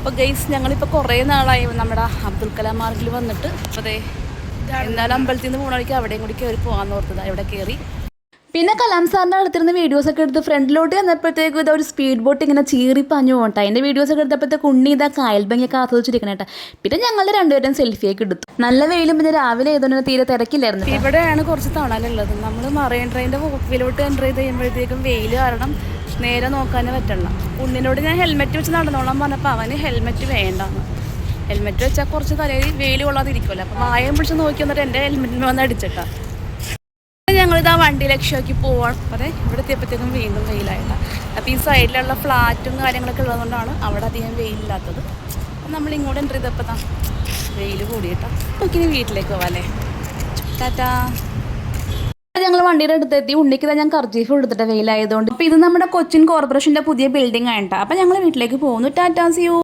അപ്പോൾ ഗൈസ് ഞങ്ങളിപ്പോൾ കുറേ നാളായി നമ്മുടെ അബ്ദുൽ കലാം മാർഗിൽ വന്നിട്ട്. അപ്പോൾ അതെ എന്നാലും അമ്പലത്തിൽ നിന്ന് പോകണ വഴിക്ക് അവിടെയും കൂടി കയറി പോകാമെന്ന് ഓർത്തതാണ്. ഇവിടെ കയറി പിന്നെ കലാം സാറിൻ്റെ അടുത്തിരുന്ന് വീഡിയോസൊക്കെ എടുത്ത് ഫ്രണ്ടിലോട്ട് വന്നപ്പോഴത്തേക്കും ഇതാ ഒരു സ്പീഡ് ബോട്ട് ഇങ്ങനെ ചീറി പാഞ്ഞു പോകട്ടെ. അതിൻ്റെ വീഡിയോസൊക്കെ എടുത്തപ്പോഴത്തേക്ക് ഉണ്ണി ഇതാ കായൽ ഭംഗിയൊക്കെ ആസ്വദിച്ചിരിക്കണം കേട്ടോ. പിന്നെ ഞങ്ങൾ രണ്ടുപേരും സെൽഫിയൊക്കെ എടുത്തു. നല്ല വെയിലും പിന്നെ രാവിലെ ആയതുകൊണ്ട് തീരെ തിരക്കില്ലായിരുന്നു. ഇവിടെയാണ് കുറച്ച് തണലുള്ളത്. നമ്മൾ മറൈൻ ഡ്രൈവിൻ്റെ വോക്കിലോട്ട് എൻ്റർ ചെയ്ത് കഴിയുമ്പോഴത്തേക്കും വെയിൽ കാരണം നേരെ നോക്കാനേ പറ്റണം. ഉണ്ണിനോട് ഞാൻ ഹെൽമെറ്റ് വെച്ച് നടന്നോളാൻ പറഞ്ഞപ്പോൾ അവന് ഹെൽമെറ്റ് വേണ്ടാന്ന്. ഹെൽമെറ്റ് വെച്ചാൽ കുറച്ച് തലയിൽ വെയിൽ കൊള്ളാതിരിക്കുമല്ലോ. അപ്പോൾ വായം പിടിച്ച് നോക്കി വന്നിട്ട് എൻ്റെ ഹെൽമെറ്റിന് വന്ന് അടിച്ചിട്ടാണ്. ഞങ്ങളിതാ വണ്ടി ലക്ഷ്യമാക്കി പോവാണ്. അതെ ഇവിടെ എത്തിയപ്പോഴത്തേക്കും വീണ്ടും വെയിലായിട്ടാണ്. അപ്പോൾ ഈ സൈഡിലുള്ള ഫ്ലാറ്റും കാര്യങ്ങളൊക്കെ ഉള്ളതുകൊണ്ടാണ് അവിടെ അധികം വെയിലില്ലാത്തത്. നമ്മൾ ഇങ്ങോട്ട് എൻ്റർ ചെയ്തപ്പോൾ വെയിൽ കൂടിയിട്ടാണ്. നമുക്കിനി വീട്ടിലേക്ക് പോവാല്ലേ. ടാറ്റാ. ഞങ്ങൾ വണ്ടിയുടെ അടുത്തെത്തി. ഉണ്ണിക്ക് ഞാൻ കർച്ചീഫ് കൊടുത്തിട്ട് വെയിലായതുകൊണ്ട്. അപ്പോൾ ഇത് നമ്മുടെ കൊച്ചിൻ കോർപ്പറേഷൻ്റെ പുതിയ ബിൽഡിംഗ് ആയിട്ടാണ്. അപ്പോൾ ഞങ്ങൾ വീട്ടിലേക്ക് പോകുന്നു. Tata, see U.